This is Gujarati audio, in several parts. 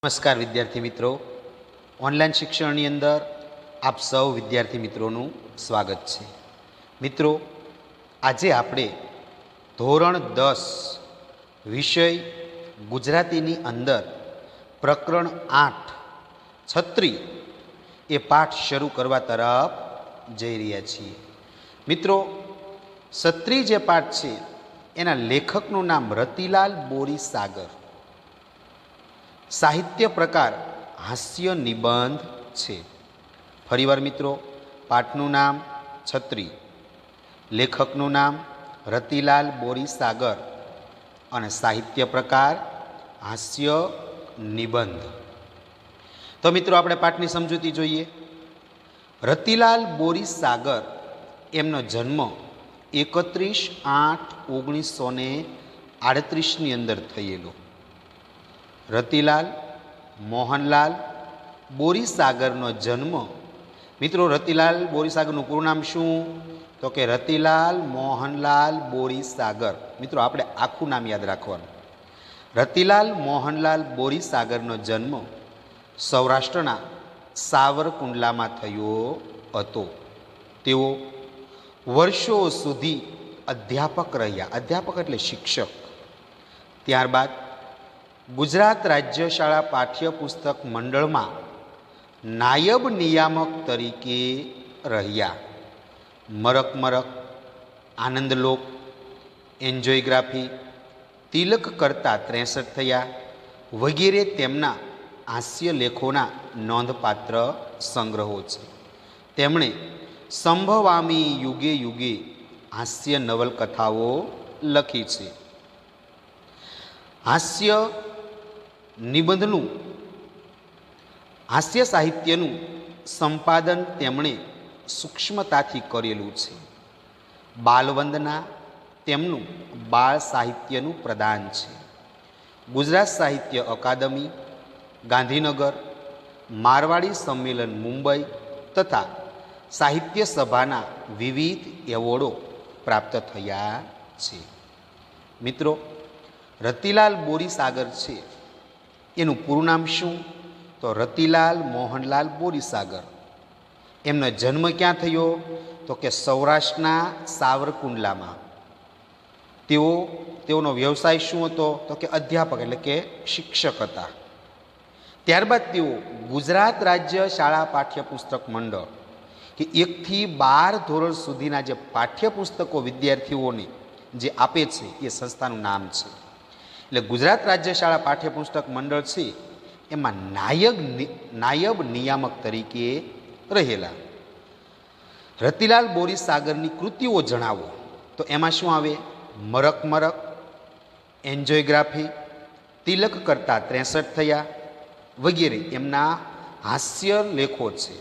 નમસ્કાર વિદ્યાર્થી મિત્રો, ઓનલાઈન શિક્ષણની અંદર આપ સૌ વિદ્યાર્થી મિત્રોનું સ્વાગત છે. મિત્રો, આજે આપણે ધોરણ 10 વિષય ગુજરાતીની અંદર પ્રકરણ 8 છત્રી એ પાઠ શરૂ કરવા તરફ જઈ રહ્યા છીએ. મિત્રો, છત્રી જે પાઠ છે એના લેખકનું નામ રતિલાલ બોરીસાગર. સાહિત્ય પ્રકાર હાસ્ય નિબંધ છે. ફરીવાર મિત્રો, પાઠનું નામ છત્રી, લેખકનું નામ રતિલાલ બોરીસાગર અને સાહિત્ય પ્રકાર હાસ્ય નિબંધ. તો મિત્રો, આપણે પાઠની સમજૂતી જોઈએ. રતિલાલ બોરીસાગર એમનો જન્મ 31/8/1938ની અંદર થયેલો. રતિલાલ મોહનલાલ બોરીસાગરનો જન્મ, મિત્રો રતિલાલ બોરીસાગરનું પૂરું નામ શું? તો કે રતિલાલ મોહનલાલ બોરીસાગર. મિત્રો, આપણે આખું નામ યાદ રાખવાનું. રતિલાલ મોહનલાલ બોરીસાગરનો જન્મ સૌરાષ્ટ્રના સાવરકુંડલામાં થયો હતો. તેઓ વર્ષો સુધી અધ્યાપક રહ્યા. અધ્યાપક એટલે શિક્ષક. ત્યારબાદ ગુજરાત રાજ્ય શાળા પાઠ્યપુસ્તક મંડળમાં નાયબ નિયામક તરીકે રહ્યા. મરક મરક, આનંદલોક, એન્જોયગ્રાફી, તિલક કરતા 63 થયા વગેરે તેમના હાસ્ય લેખોના નોંધપાત્ર સંગ્રહો છે. તેમણે સંભવામી યુગે યુગે હાસ્ય નવલકથાઓ લખી છે. હાસ્ય નિબંધનું, હાસ્ય સાહિત્યનું સંપાદન તેમણે સૂક્ષ્મતાથી કરેલું છે. બાલવંદના તેમનું બાળ સાહિત્યનું પ્રદાન છે. ગુજરાત સાહિત્ય અકાદમી ગાંધીનગર, મારવાડી સંમેલન મુંબઈ તથા સાહિત્ય સભાના વિવિધ એવોર્ડો પ્રાપ્ત થયા છે. મિત્રો, રતિલાલ બોરીસાગર છે એનું પૂરું નામ શું? તો રતિલાલ મોહનલાલ બોરીસાગર. એમનો જન્મ ક્યાં થયો? તો કે સૌરાષ્ટ્રના સાવરકુંડલામાં. તેઓનો વ્યવસાય શું હતો? તો કે અધ્યાપક એટલે કે શિક્ષક હતા. ત્યારબાદ તેઓ ગુજરાત રાજ્ય શાળા પાઠ્યપુસ્તક મંડળ કે 1 થી 12 ધોરણ સુધીના જે પાઠ્યપુસ્તકો વિદ્યાર્થીઓને જે આપે છે એ સંસ્થાનું નામ છે. એટલે ગુજરાત રાજ્ય શાળા પાઠ્યપુસ્તક મંડળ છે એમાં નાયબ નિયામક તરીકે રહેલા. રતિલાલ બોરીસાગરની કૃતિઓ જણાવો તો એમાં શું આવે? મરક મરક, એન્જોયગ્રાફી, તિલક કરતા 63 થયા વગેરે એમના હાસ્ય લેખો છે.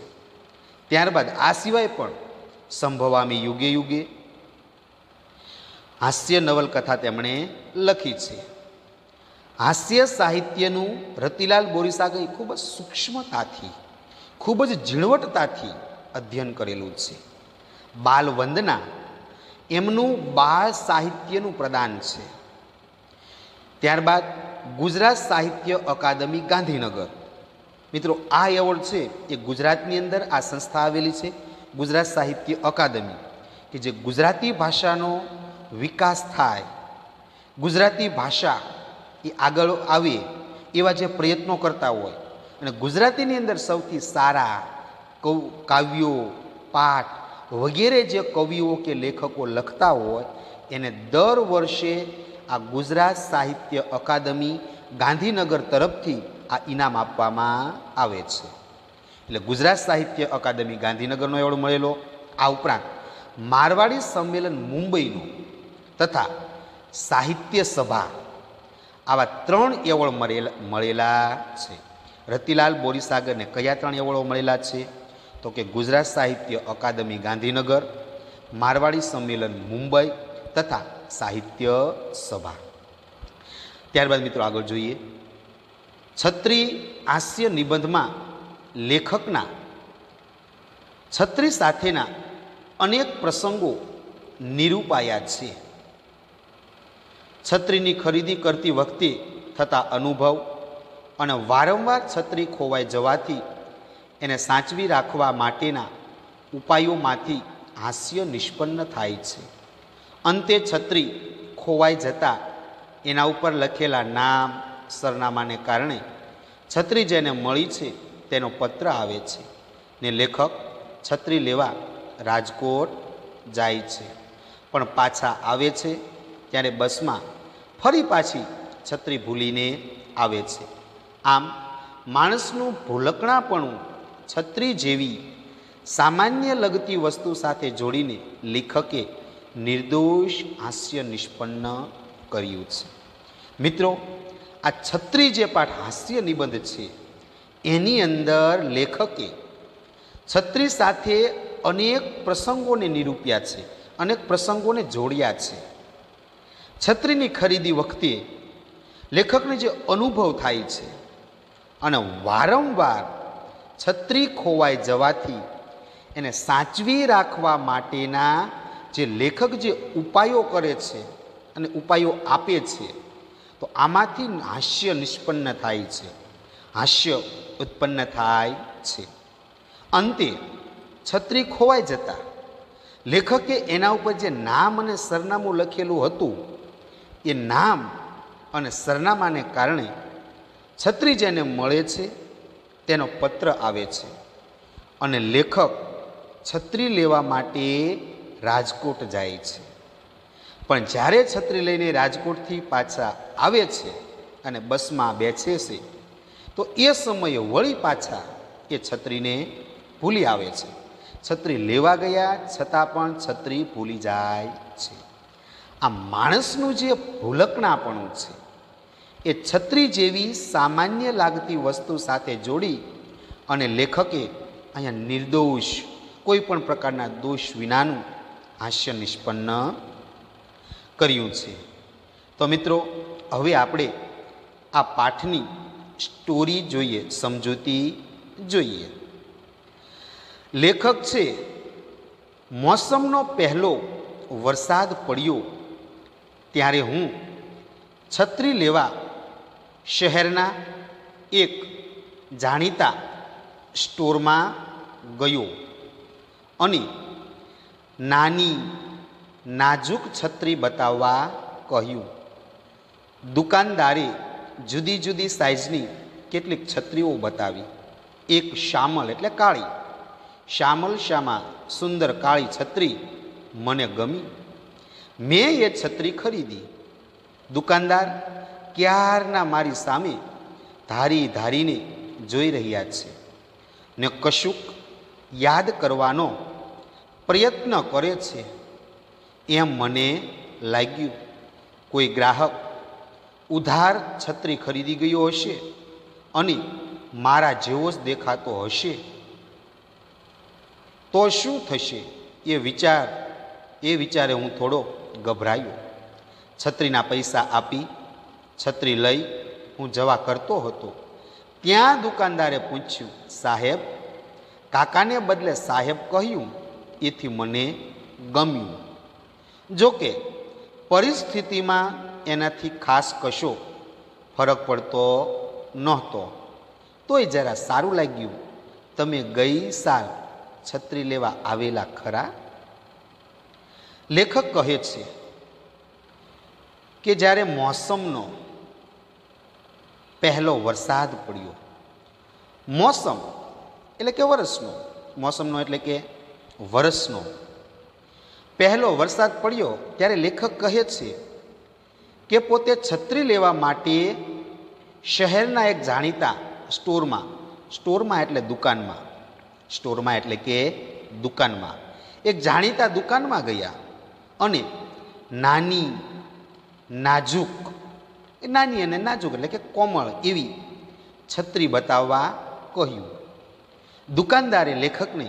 ત્યારબાદ આ સિવાય પણ સંભવામી યુગે યુગે હાસ્ય નવલકથા તેમણે લખી છે. હાસ્ય સાહિત્યનું રતિલાલ બોરીસાગર ખૂબ જ સૂક્ષ્મતાથી, ખૂબ જ ઝીણવટતાથી અધ્યયન કરેલું છે. બાલવંદના એમનું બાળ સાહિત્યનું પ્રદાન છે. ત્યારબાદ ગુજરાત સાહિત્ય અકાદમી ગાંધીનગર. મિત્રો, આ એવોર્ડ છે એ ગુજરાતની અંદર આ સંસ્થા આવેલી છે, ગુજરાત સાહિત્ય અકાદમી, કે જે ગુજરાતી ભાષાનો વિકાસ થાય, ગુજરાતી ભાષા એ આગળ આવે એવા જે પ્રયત્નો કરતા હોય અને ગુજરાતીની અંદર સૌથી સારા કાવ્યો, પાઠ વગેરે જે કવિઓ કે લેખકો લખતા હોય એને દર વર્ષે આ ગુજરાત સાહિત્ય અકાદમી ગાંધીનગર તરફથી આ ઇનામ આપવામાં આવે છે. એટલે ગુજરાત સાહિત્ય અકાદમી ગાંધીનગરનો એવોર્ડ મળેલો. આ ઉપરાંત મારવાડી સંમેલન મુંબઈનો તથા સાહિત્ય સભા, આવા 3 એવોર્ડ મળેલા છે. રતિલાલ બોરીસાગરને કયા 3 એવોર્ડો મળેલા છે? તો કે ગુજરાત સાહિત્ય અકાદમી ગાંધીનગર, મારવાડી સંમેલન મુંબઈ તથા સાહિત્ય સભા. ત્યારબાદ મિત્રો આગળ જોઈએ. છત્રી હાસ્ય નિબંધમાં લેખકના છત્રી સાથેના અનેક પ્રસંગો નિરૂપાયા છે. છત્રીની ખરીદી કરતી વખતે થતા અનુભવ, અને વારંવાર છત્રી ખોવાઈ જવાથી એને સાચવી રાખવા માટેના ઉપાયોમાંથી હાસ્ય નિષ્પન્ન થાય છે. અંતે છત્રી ખોવાઈ જતાં એના ઉપર લખેલા નામ સરનામાને કારણે છત્રી જેને મળી છે તેનો પત્ર આવે છે ને લેખક છત્રી લેવા રાજકોટ જાય છે. પણ પાછા આવે છે ત્યારે બસમાં ફરી પાછી છત્રી ભૂલીને આવે છે. આમ માણસનું ભૂલકણાપણું છત્રી જેવી સામાન્ય લગતી વસ્તુ સાથે જોડીને લેખકે નિર્દોષ હાસ્ય નિષ્પન્ન કર્યું છે. મિત્રો, આ છત્રી જે પાઠ હાસ્ય નિબંધ છે એની અંદર લેખકે છત્રી સાથે અનેક પ્રસંગોને નિરૂપ્યા છે, અનેક પ્રસંગોને જોડ્યા છે. છત્રીની ખરીદી વખતે લેખકને જે અનુભવ થાય છે અને વારંવાર છત્રી ખોવાઈ જવાથી એને સાચવી રાખવા માટેના જે લેખક જે ઉપાયો કરે છે અને ઉપાયો આપે છે, તો આમાંથી હાસ્ય નિષ્પન્ન થાય છે, હાસ્ય ઉત્પન્ન થાય છે. અંતે છત્રી ખોવાઈ જતા લેખકે એના ઉપર જે નામ અને સરનામું લખેલું હતું એ નામ અને સરનામાને કારણે છત્રી જેને મળે છે તેનો પત્ર આવે છે અને લેખક છત્રી લેવા માટે રાજકોટ જાય છે. પણ જ્યારે છત્રી લઈને રાજકોટથી પાછા આવે છે અને બસમાં બેસે છે તો એ સમયે વળી પાછા એ છત્રીને ભૂલી આવે છે. છત્રી લેવા ગયા છતાં પણ છત્રી ભૂલી જાય છે. આ માણસનું જે ભૂલકણાપણું છે એ છત્રી જેવી સામાન્ય લાગતી વસ્તુ સાથે જોડી અને લેખકે અહીંયા નિર્દોષ કોઈ પણ પ્રકારના દોષ વિનાનું હાસ્ય નિષ્પન્ન કર્યું છે. તો મિત્રો, હવે આપણે આ પાઠની સ્ટોરી જોઈએ, સમજૂતી જોઈએ. લેખક છે મોસમનો પહેલો વરસાદ પડ્યો ત્યારે હું છત્રી લેવા શહેરના એક જાણીતા સ્ટોરમાં ગયો અને નાની નાજુક છત્રી બતાવવા કહ્યું. દુકાનદારે જુદી જુદી સાઇઝની કેટલીક છત્રીઓ બતાવી. એક શામલ એટલે કાળી, શામલ શામાં સુંદર કાળી છત્રી મને ગમી. મેં એ છત્રી ખરીદી. દુકાનદાર ક્યારના મારી સામે ધારી ધારીને જોઈ રહ્યા છે ને કશુંક યાદ કરવાનો પ્રયત્ન કરે છે એમ મને લાગ્યું. કોઈ ગ્રાહક ઉધાર છત્રી ખરીદી ગયો હશે અને મારા જેવો જ દેખાતો હશે તો શું થશે એ વિચારે હું થોડો ગભરાયો. છત્રીના પૈસા આપી છત્રી લઈ હું જવા કરતો હતો ત્યાં દુકાનદારે પૂછ્યું, સાહેબ? કાકાને બદલે સાહેબ કહ્યું એથી મને ગમ્યું. જોકે પરિસ્થિતિમાં એનાથી ખાસ કશો ફરક પડતો નહોતો, તોય જરા સારું લાગ્યું. તમે ગઈ સાલ છત્રી લેવા આવેલા ખરા? લેખક કહે છે કે જ્યારે મોસમનો પહેલો વરસાદ પડ્યો, મોસમ એટલે કે વરસનો, મોસમનો એટલે કે વરસનો પહેલો વરસાદ પડ્યો ત્યારે લેખક કહે છે કે પોતે છત્રી લેવા માટે શહેરના એક જાણીતા સ્ટોરમાં એટલે દુકાનમાં, સ્ટોરમાં એટલે કે દુકાનમાં, એક જાણીતા દુકાનમાં ગયા અને નાની નાજુક, નાની અને નાજુક એટલે કે કોમળ એવી છત્રી બતાવવા કહ્યું. દુકાનદારે લેખકને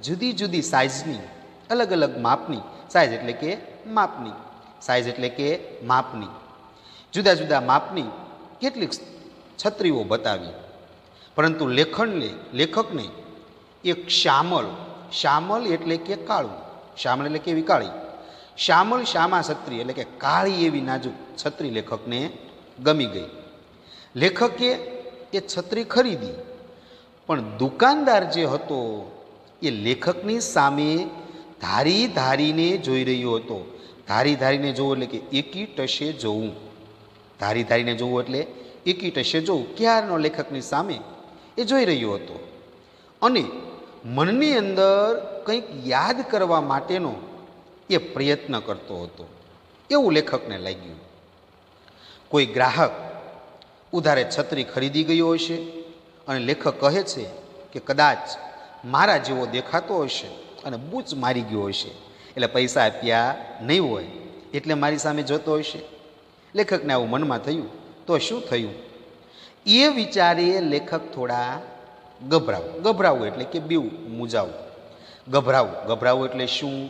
જુદી જુદી સાઇઝની, અલગ અલગ માપની, સાઇઝ એટલે કે માપની, સાઇઝ એટલે કે માપની, જુદા જુદા માપની કેટલીક છત્રીઓ બતાવી. પરંતુ લેખકને એક શામલ એટલે કે કાળું, શામલ એટલે કે એવી કાળી, શામલ શામા છત્રી એટલે કે કાળી એવી નાજુક છત્રી લેખકને ગમી ગઈ. લેખકે એ છત્રી ખરીદી, પણ દુકાનદાર જે હતો એ લેખકની સામે ધારી ધારીને જોઈ રહ્યો હતો. ધારી ધારીને જોવું એટલે કે એકી ટશે જોવું. ધારી ધારીને જોવું એટલે એકી ટશે જોવું. ક્યારનો લેખકની સામે એ જોઈ રહ્યો હતો અને મનની અંદર કંઈક યાદ કરવા માટેનો એ પ્રયત્ન કરતો હતો એવું લેખકને લાગ્યું. કોઈ ગ્રાહક ઉધારે છત્રી ખરીદી ગયો હશે અને લેખક કહે છે કે કદાચ મારા જેવો દેખાતો હશે અને બૂચ મારી ગયો હશે, એટલે પૈસા આપ્યા નહીં હોય એટલે મારી સામે જોતો હશે. લેખકને આવું મનમાં થયું તો શું થયું? એ વિચારે લેખક થોડા ગભરાવું એટલે કે બીવું, મૂંઝાવું. ગભરાવું એટલે શું?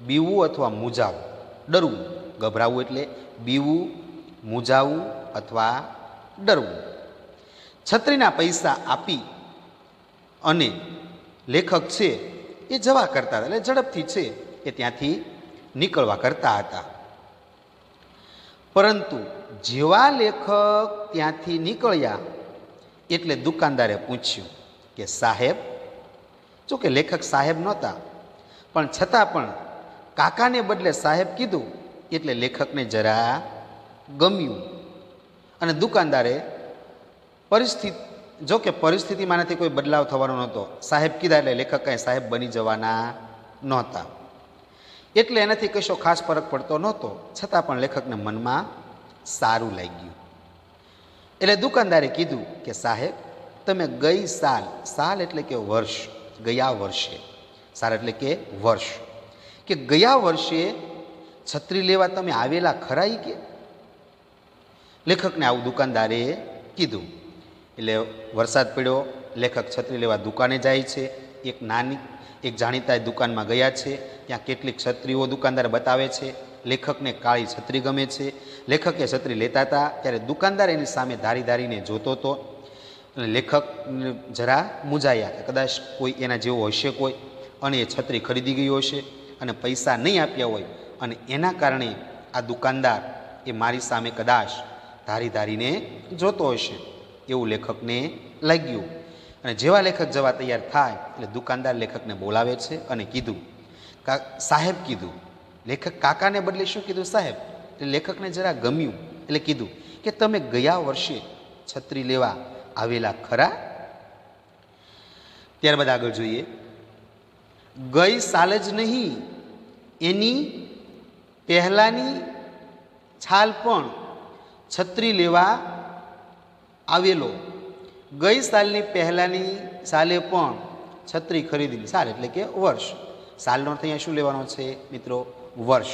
બીવું અથવા મૂંઝાવું, ડરવું. ગભરાવું એટલે બીવું, મૂંઝાવું અથવા ડરવું. છત્રીના પૈસા આપી અને લેખક છે એ જવા કરતા હતા, એટલે ઝડપથી છે એ ત્યાંથી નીકળવા કરતા હતા. પરંતુ જેવા લેખક ત્યાંથી નીકળ્યા એટલે દુકાનદારે પૂછ્યું કે સાહેબ, જો કે લેખક સાહેબ નહોતા પણ છતાં પણ કાકાને બદલે સાહેબ કીધું એટલે લેખકને જરા ગમ્યું. અને દુકાનદારે પરિસ્થિતિમાં નથી કોઈ બદલાવ થવાનો નહોતો. સાહેબ કીધા એટલે લેખક કાંઈ સાહેબ બની જવાના નહોતા, એટલે એનાથી કશો ખાસ ફરક પડતો નહોતો. છતાં પણ લેખકને મનમાં સારું લાગ્યું. એટલે દુકાનદારે કીધું કે સાહેબ, તમે ગઈ સાલ એટલે કે વર્ષ, ગયા વર્ષે, સાલ એટલે કે વર્ષ, કે ગયા વર્ષે છત્રી લેવા તમે આવેલા ખરા? કે લેખકને આવું દુકાનદારે કીધું. એટલે વરસાદ પડ્યો, લેખક છત્રી લેવા દુકાને જાય છે. એક જાણીતા દુકાનમાં ગયા છે. ત્યાં કેટલીક છત્રીઓ દુકાનદાર બતાવે છે. લેખકને કાળી છત્રી ગમે છે. લેખકે છત્રી લેતા હતા ત્યારે દુકાનદાર એની સામે ધારીને જોતો હતો. અને લેખક જરા મૂંઝાયા કે કદાચ કોઈ એના જેવો હશે કોઈ, અને એ છત્રી ખરીદી ગયો હશે અને પૈસા નહીં આપ્યા હોય, અને એના કારણે આ દુકાનદાર એ મારી સામે કદાચ ધારીને જોતો હશે એવું લેખકને લાગ્યું. અને જેવા લેખક જવા તૈયાર થાય એટલે દુકાનદાર લેખકને બોલાવે છે અને કીધું, સાહેબ કીધું. લેખક કાકાને બદલે શું કીધું? સાહેબ. એટલે લેખકને જરા ગમ્યું એટલે કીધું કે તમે ગયા વર્ષે છત્રી લેવા આવેલા ખરા? ત્યારબાદ આગળ જોઈએ. ગઈ સાલ જ નહીં, એની પહેલાની છાલ પણ છત્રી લેવા આવેલો. ગઈ સાલની પહેલાની સાલે પણ છત્રી ખરીદી. સાલ એટલે કે વર્ષ. સાલનો અર્થ અહીંયા શું લેવાનો છે મિત્રો? વર્ષ.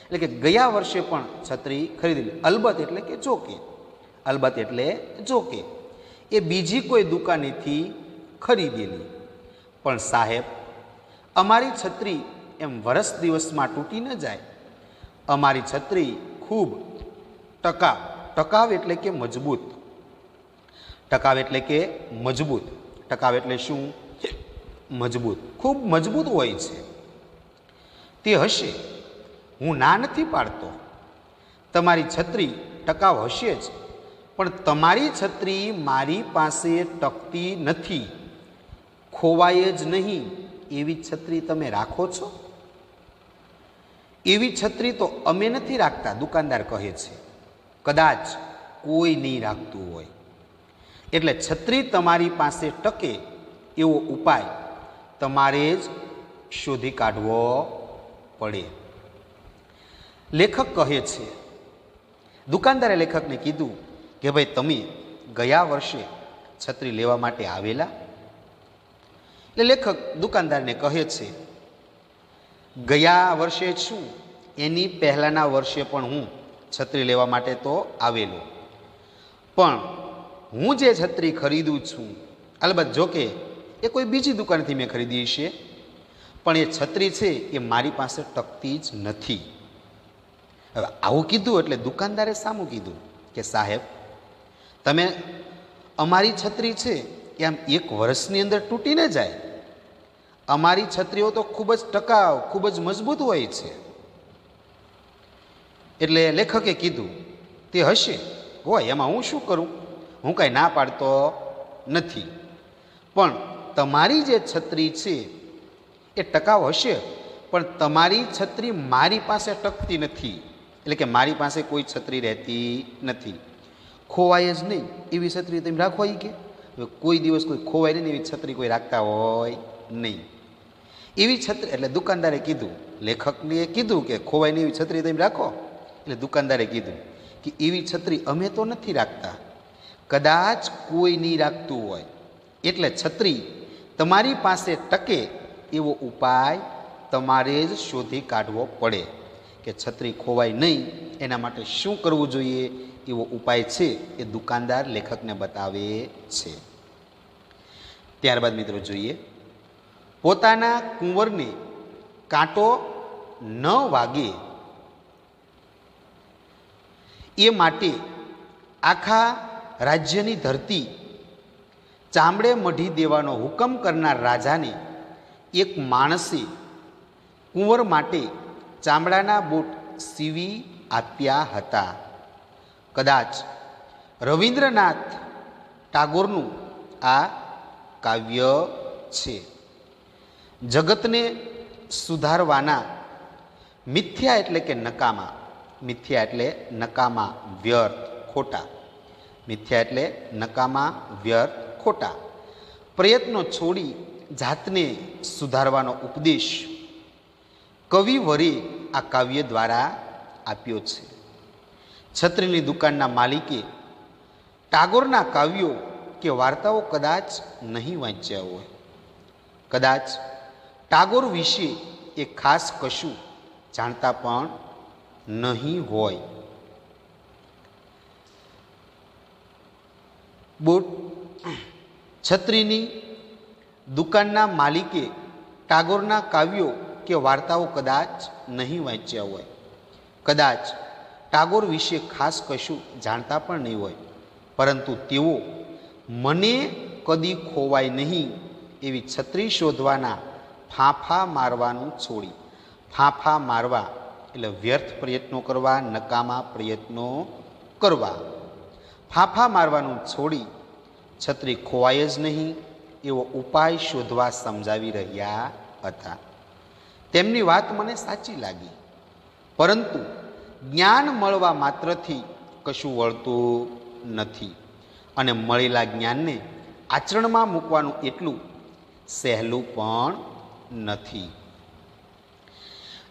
એટલે કે ગયા વર્ષે પણ છત્રી ખરીદી. અલબત્ત એટલે કે જોકે. અલબત્ત એટલે જોકે એ બીજી કોઈ દુકાનેથી ખરીદેલી. પણ સાહેબ, અમારી છત્રી એમ વરસ દિવસમાં તૂટી ન જાય. અમારી છત્રી ખૂબ ટકાવ એટલે કે મજબૂત. ટકાવ એટલે કે મજબૂત. ટકાવ એટલે શું? મજબૂત. ખૂબ મજબૂત હોય છે. તે હશે, હું ના નથી પાડતો. તમારી છત્રી ટકાવ હશે જ, પણ તમારી છત્રી મારી પાસે ટકતી નથી, ખોવાય જ નહીં એવી છત્રી તમે રાખો છો? એવી છત્રી તો અમે નથી રાખતા, દુકાનદાર કહે છે. કદાચ કોઈ નહીં રાખતું હોય. એટલે છત્રી તમારી પાસે ટકે એવો ઉપાય તમારે જ શોધી કાઢવો પડે. લેખક કહે છે, દુકાનદારે લેખકને કીધું કે ભાઈ, તમે ગયા વર્ષે છત્રી લેવા માટે આવેલા? એટલે લેખક દુકાનદારને કહે છે, ગયા વર્ષે શું, એની પહેલાંના વર્ષે પણ હું છત્રી લેવા માટે તો આવેલો, પણ હું જે છત્રી ખરીદું છું, અલબત્ત જોકે એ કોઈ બીજી દુકાનથી મેં ખરીદી છે, પણ એ છત્રી છે એ મારી પાસે ટકતી જ નથી. હવે આવું કીધું એટલે દુકાનદારે સામું કીધું કે સાહેબ, તમે અમારી છત્રી છે એ આમ એક વર્ષની અંદર તૂટી ન જાય. અમારી છત્રીઓ તો ખૂબ જ ટકાઉ, ખૂબ જ મજબૂત હોય છે. એટલે લેખકે કીધું, તે હશે હોય, એમાં હું શું કરું? હું કાંઈ ના પાડતો નથી, પણ તમારી જે છત્રી છે એ ટકાઉ હશે, પણ તમારી છત્રી મારી પાસે ટકતી નથી, એટલે કે મારી પાસે કોઈ છત્રી રહેતી નથી. ખોવાય જ નહીં એવી છત્રી તમે રાખો એ કે કોઈ દિવસ કોઈ ખોવાય નહીં એવી છત્રી કોઈ રાખતા હોય નહીં. એવી છત્રી એટલે દુકાનદારે કીધું, લેખકને કીધું કે ખોવાય નહીં એવી છત્રી તમે રાખો. એટલે દુકાનદારે કીધું કે એવી છત્રી અમે તો નથી રાખતા, કદાચ કોઈ નહીં રાખતું હોય, એટલે છત્રી તમારી પાસે ટકે એવો ઉપાય તમારે જ શોધી કાઢવો પડે કે છત્રી ખોવાય નહીં એના માટે શું કરવું જોઈએ. એવો ઉપાય છે એ દુકાનદાર લેખકને બતાવે છે. ત્યારબાદ મિત્રો જોઈએ, પોતાના કુંવરને કાંટો ન વાગે એ માટે આખા રાજ્યની ધરતી ચામડે મઢી દેવાનો હુકમ કરનાર રાજાને એક માણસે કુંવર માટે ચામડાના બૂટ સીવી આપ્યા હતા. કદાચ રવિન્દ્રનાથ ટાગોરનું આ કાવ્ય છે. જગતને સુધારવાના મિથ્યા એટલે કે નકામા, મિથ્યા એટલે નકામા વ્યર્થ ખોટા, મિથ્યા એટલે નકામા વ્યર્થ ખોટા પ્રયત્નો છોડી જાતને સુધારવાનો ઉપદેશ કવિવરે આ કાવ્ય દ્વારા આપ્યો છે. છત્રીની દુકાનના માલિકે ટાગોરના કાવ્યો કે વાર્તાઓ કદાચ નહીં વાંચ્યા હોય, કદાચ ટાગોર વિશે એ ખાસ કશું જાણતા પણ નહીં હોય. બૂટ છત્રીની દુકાનના માલિકે ટાગોરના કાવ્યો કે વાર્તાઓ કદાચ નહીં વાંચ્યા હોય, કદાચ ટાગોર વિશે ખાસ કશું જાણતા પણ નહીં હોય, પરંતુ તેઓ મને કદી ખોવાય નહીં એવી છત્રી શોધવાના ફાંફા મારવાનું છોડી, ફાંફા મારવા એટલે વ્યર્થ પ્રયત્નો કરવા, નકામા પ્રયત્નો કરવા, ફાંફા મારવાનું છોડી છત્રી ખોવાય જ નહીં એવો ઉપાય શોધવા સમજાવી રહ્યા હતા. તેમની વાત મને સાચી લાગી, પરંતુ જ્ઞાન મળવા માત્રથી કશું વળતું નથી અને મળેલા જ્ઞાનને આચરણમાં મૂકવાનું એટલું સહેલું પણ નથી.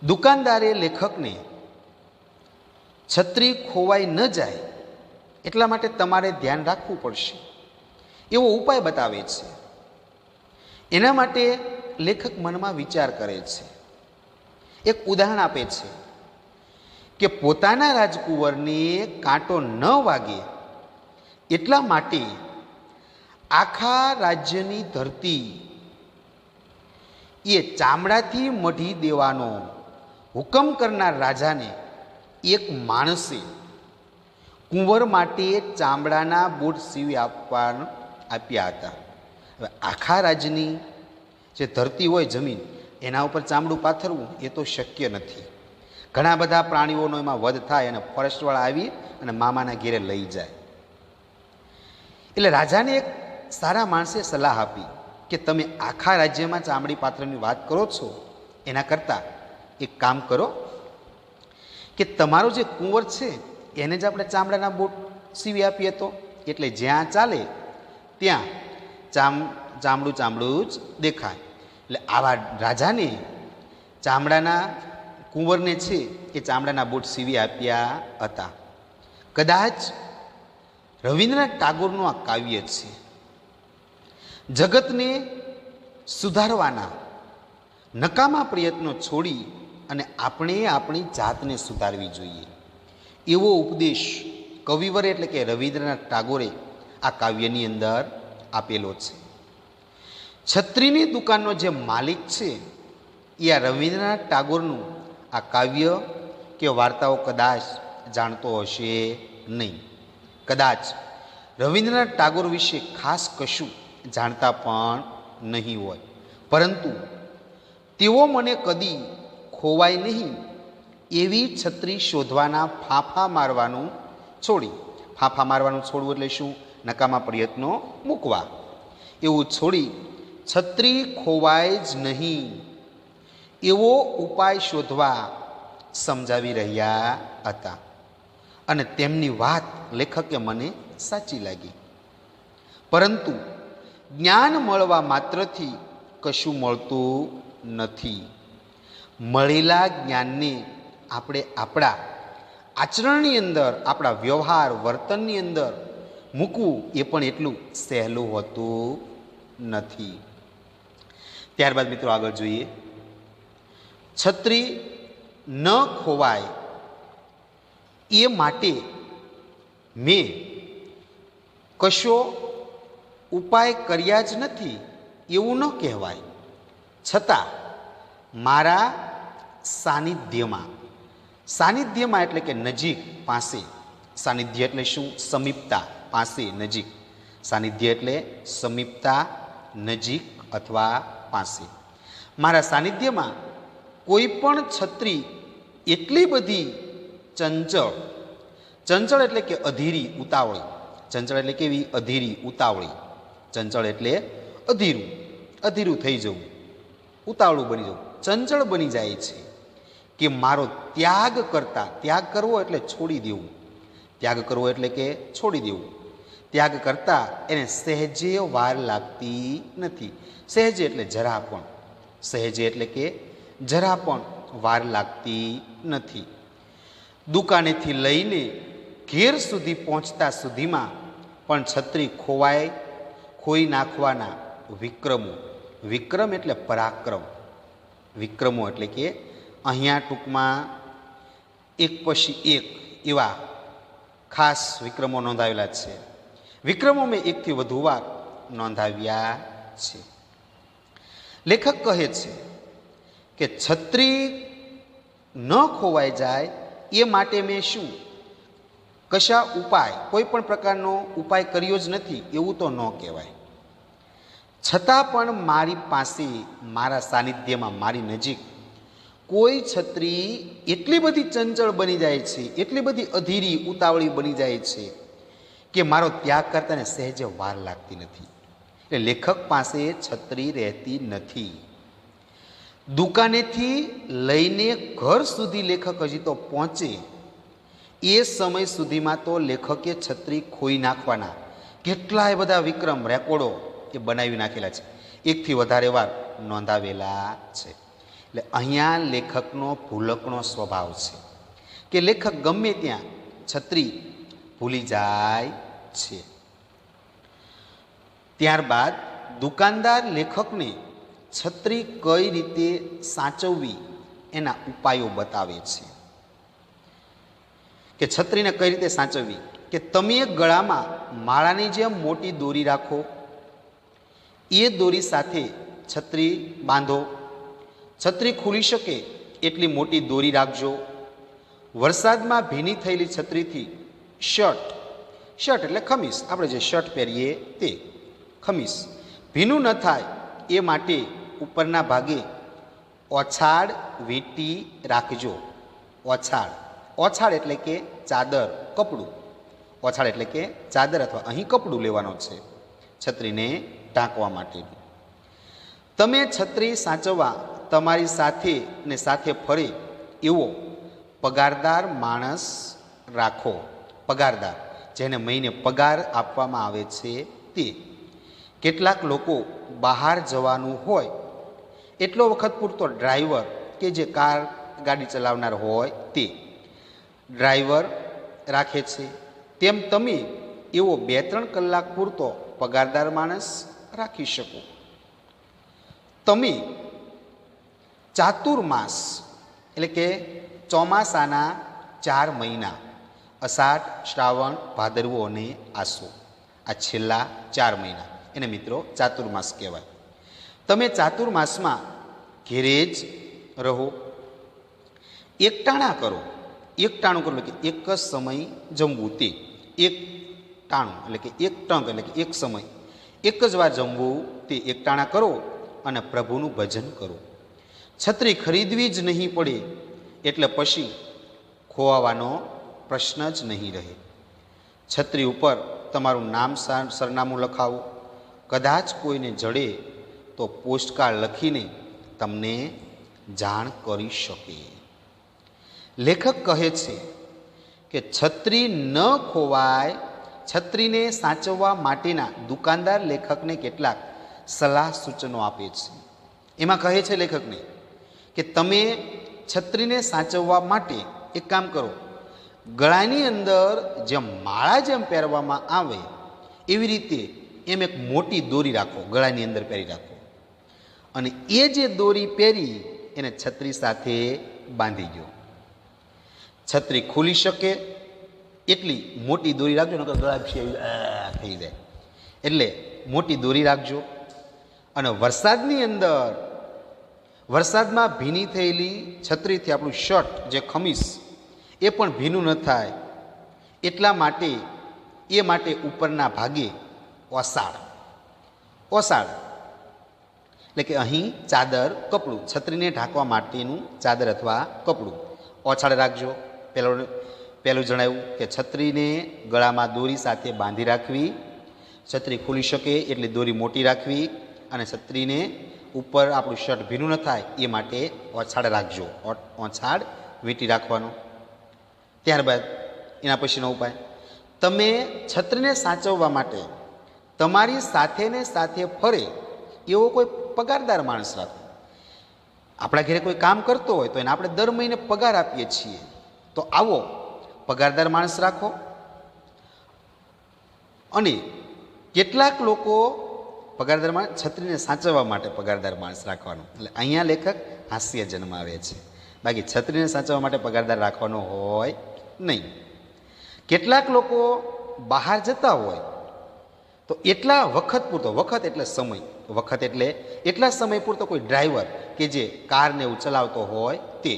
દુકાનદારે લેખકને છત્રી ખોવાઈ ન જાય એટલા માટે તમારે ધ્યાન રાખવું પડશે એવો ઉપાય બતાવે છે. એના માટે લેખક મનમાં વિચાર કરે છે, એક ઉદાહરણ આપે છે કે પોતાના રાજકુંવરને કાંટો ન વાગે એટલા માટે આખા રાજ્યની ધરતી એ ચામડાથી મઢી દેવાનો હુકમ કરનાર રાજાને એક માણસે કુંવર માટે ચામડાના બૂટ સીવી આપ્યા હતા. હવે આખા રાજ્યની જે ધરતી હોય જમીન એના ઉપર ચામડું પાથરવું એ તો શક્ય નથી. ઘણા બધા પ્રાણીઓનો એમાં વધ થાય અને ફોરેસ્ટવાળા આવી અને મામાના ઘેરે લઈ જાય. એટલે રાજાને એક સારા માણસે સલાહ આપી કે તમે આખા રાજ્યમાં ચામડી પાથરવાની વાત કરો છો, એના કરતાં એક કામ કરો કે તમારો જે કુંવર છે એને જ આપણે ચામડાના બૂટ સીવી આપીએ તો, એટલે જ્યાં ચાલે ત્યાં ચામડું ચામડું જ દેખાય. એટલે આવા રાજાને ચામડાના કુંવરને છે એ ચામડાના બૂટ સીવી આપ્યા હતા. કદાચ રવિન્દ્રનાથ ટાગોરનું આ કાવ્ય છે. જગતને સુધારવાના નકામા પ્રયત્નો છોડી અને આપણે આપણી જાતને સુધારવી જોઈએ એવો ઉપદેશ કવિવરે એટલે કે રવિન્દ્રનાથ ટાગોરે આ કાવ્યની અંદર આપેલો છે. છત્રીની દુકાનનો જે માલિક છે એ આ રવિન્દ્રનાથ ટાગોરનું આ કાવ્ય કે વાર્તાઓ કદાચ જાણતો હશે નહીં, કદાચ રવિન્દ્રનાથ ટાગોર વિશે ખાસ કશું જાણતા પણ નહીં હોય, પરંતુ તેઓ મને કદી ખોવાય નહીં એવી છત્રી શોધવાના ફાંફા મારવાનું છોડી, ફાંફા મારવાનું છોડવું એટલે શું? નકામા પ્રયત્નો મૂકવા. એવું છોડી છત્રી ખોવાય જ નહીં એવો ઉપાય શોધવા સમજાવી રહ્યા હતા. અને તેમની વાત લેખકે મને સાચી લાગી. પરંતુ જ્ઞાન મળવા માત્રથી કશું મળતું નથી. મળેલા જ્ઞાનને આપણે આપણા આચરણની અંદર, આપણા વ્યવહાર વર્તનની અંદર મૂકવું એ પણ એટલું સહેલું હોતું નથી. ત્યારબાદ મિત્રો આગળ જોઈએ. છત્રી ન ખોવાય એ માટે મેં કશો ઉપાય કર્યા જ નથી એવું ન કહેવાય. છતાં મારા સાનિધ્યમાં, સાનિધ્યમાં એટલે કે નજીક, પાસે. સાનિધ્ય એટલે શું? સમીપતા, પાસે, નજીક. સાનિધ્ય એટલે સમીપતા, નજીક અથવા પાસે. મારા સાનિધ્યમાં કોઈ પણ છત્રી એટલી બધી ચંચળ, ચંચળ એટલે કે અધીરી, ઉતાવળી. ચંચળ એટલે કેવી? અધીરી, ઉતાવળી. ચંચળ એટલે અધીરું, અધીરું થઈ જવું, ઉતાવળું બની જવું, ચંચળ બની જાય છે કે મારો ત્યાગ કરતા, ત્યાગ કરવો એટલે છોડી દેવું, ત્યાગ કરવો એટલે કે છોડી દેવું, ત્યાગ કરતા એને સહેજે વાર લાગતી નથી. સહેજે એટલે જરા પણ, સહેજે એટલે કે જરા પણ વાર લાગતી નથી. દુકાનેથી લઈને ઘેર સુધી પહોંચતા સુધીમાં પણ છત્રી ખોઈ નાખવાના વિક્રમો, વિક્રમ એટલે પરાક્રમ, વિક્રમો એટલે કે અહીંયા ટૂંકમાં એક પછી એક એવા ખાસ વિક્રમો નોંધાવેલા છે. વિક્રમો મેં એકથી વધુ વાર નોંધાવ્યા છે. લેખક કહે છે કે છત્રી ન ખોવાઈ જાય એ માટે મેં શું કશા ઉપાય, કોઈ પણ પ્રકારનો ઉપાય કર્યો જ નથી એવું તો ન કહેવાય. છતાં પણ મારી પાસે, મારા સાનિધ્યમાં, મારી નજીક કોઈ છત્રી એટલી બધી ચંચળ બની જાય છે, એટલી બધી અધીરી, ઉતાવળી બની જાય છે કે મારો ત્યાગ કરતાને સહેજે વાર લાગતી નથી. એટલે લેખક પાસે છત્રી રહેતી નથી. દુકાનેથી લઈને ઘર સુધી લેખક હજી તો પહોંચે એ સમય સુધીમાં તો લેખકે છત્રી ખોઈ નાખવાના કેટલાય બધા વિક્રમ, રેકોર્ડો એ બનાવી નાખેલા છે, એકથી વધારે વાર નોંધાવેલા છે. એટલે અહીંયા લેખકનો ભૂલકનો સ્વભાવ છે કે લેખક ગમે ત્યાં છત્રી ભૂલી જાય છે. ત્યારબાદ દુકાનદાર લેખકને છત્રી કઈ રીતે સાચવવી એના ઉપાયો બતાવે છે. કે છત્રીને કઈ રીતે સાચવવી, કે તમે ગળામાં માળાની જેમ મોટી દોરી રાખો, એ દોરી સાથે છત્રી બાંધો, છત્રી ખુલી શકે એટલી મોટી દોરી રાખજો. વરસાદમાં ભીની થયેલી છત્રીથી શર્ટ, શર્ટ એટલે ખમીસ, આપણે જે શર્ટ પહેરીએ તે ખમીસ ભીનું ન થાય એ માટે ઉપરના ભાગે ઓછાડ વીંટી રાખજો. ઓછાડ, ઓછાડ એટલે કે ચાદર, કપડું. ઓછાડ એટલે કે ચાદર અથવા અહીં કપડું લેવાનો છે છત્રીને ઢાંકવા માટેનું. તમે છત્રી સાચવવા તમારી સાથે ને સાથે ફરે એવો પગારદાર માણસ રાખો. પગારદાર, જેને મહિને પગાર આપવામાં આવે છે તે. કેટલાક લોકો બહાર જવાનું હોય એટલો વખત પૂરતો ડ્રાઈવર, કે જે કાર ગાડી ચલાવનાર હોય તે ડ્રાઈવર રાખે છે. તેમ તમે એવો 2-3 કલાક પૂરતો પગારદાર માણસ રાખી શકો. તમે ચાતુર્માસ એટલે કે ચોમાસાના 4 મહિના, અષાઢ, શ્રાવણ, ભાદરવો અને આસો, આ છેલ્લા 4 મહિના, એને મિત્રો ચાતુર્માસ કહેવાય. તમે ચાતુર્માસમાં ઘેરે જ રહો. એકટાણા કરો. એકટાણું કરો એટલે કે એક જ સમય જમવું, તે એક ટાણું એટલે કે એક ટંક એટલે કે એક સમય, એક જ વાર જમવું, તે એકટાણા કરો અને પ્રભુનું ભજન કરો. છત્રી ખરીદવી જ નહીં પડે એટલે પછી ખોવાવાનો પ્રશ્ન જ નહીં રહે. છત્રી ઉપર તમારું નામ સરનામું લખાવો. કદાચ કોઈને જડે તો પોસ્ટકાર્ડ લખીને તમને જાણ કરી શકે. લેખક કહે છે કે છત્રી ન ખોવાય, છત્રીને સાચવવા માટેના દુકાનદાર લેખકને કેટલાક સલાહ સૂચનો આપે છે. એમાં કહે છે લેખકને કે તમે છત્રીને સાચવવા માટે એક કામ કરો, ગળાની અંદર જેમ માળા જેમ પહેરવામાં આવે એવી રીતે એમ એક મોટી દોરી રાખો, ગળાની અંદર પહેરી રાખો, અને એ જે દોરી પહેરી એને છત્રી સાથે બાંધી ગયો. છત્રી ખુલી શકે એટલી મોટી દોરી રાખજો, નકર ગળા થઈ જાય. એટલે મોટી દોરી રાખજો. અને વરસાદની અંદર, વરસાદમાં ભીની થયેલી છત્રીથી આપણું શર્ટ જે ખમીસ એ પણ ભીનું ન થાય એટલા માટે ઉપરના ભાગે ઓસાડ, ઓસાડ એટલે કે અહીં ચાદર, કપડું, છત્રીને ઢાંકવા માટેનું ચાદર અથવા કપડું ઓછાડ રાખજો. પહેલું જણાવ્યું કે છત્રીને ગળામાં દોરી સાથે બાંધી રાખવી, છત્રી ખુલી શકે એટલી દોરી મોટી રાખવી, અને છત્રીને ઉપર આપણું શર્ટ ભીનું ન થાય એ માટે ઓછાડ રાખજો, ઓછાડ વીંટી રાખવાનો. ત્યારબાદ એના પછીનો ઉપાય, તમે છત્રીને સાચવવા માટે તમારી સાથે ને સાથે ફરે એવો કોઈ પગારદાર માણસ રાખો. આપણા ઘરે કોઈ કામ કરતો હોય તો એને આપણે દર મહિને પગાર આપીએ છીએ, તો આવો પગારદાર માણસ રાખો. અને કેટલાક લોકો પગારદાર માણસ, છત્રીને સાચવવા માટે પગારદાર માણસ રાખવાનો. એટલે અહીંયા લેખક હાસ્ય જન્માવે છે, બાકી છત્રીને સાચવવા માટે પગારદાર રાખવાનો હોય નહીં. કેટલાક લોકો બહાર જતા હોય તો એટલા વખત પૂરતો, વખત એટલે સમય, વખત એટલે એટલા સમય પૂરતો કોઈ ડ્રાઈવર કે જે કારને એવું ચલાવતો હોય તે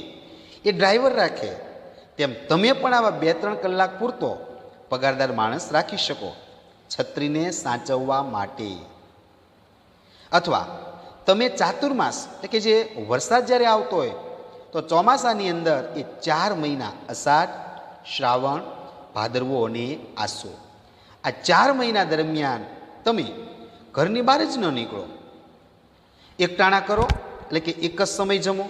એ ડ્રાઈવર રાખે. તેમ તમે પણ આવા 2-3 કલાક પૂરતો પગારદાર માણસ રાખી શકો છત્રીને સાચવવા માટે. અથવા તમે ચાતુર્માસ એટલે કે જે વરસાદ જ્યારે આવતો હોય તો ચોમાસાની અંદર એ 4 મહિના અષાઢ, શ્રાવણ, ભાદરવો અને આસો, આ 4 મહિના દરમિયાન તમે ઘરની બહાર જ ન નીકળો. એકટાણા કરો એટલે કે એક જ સમય જમો,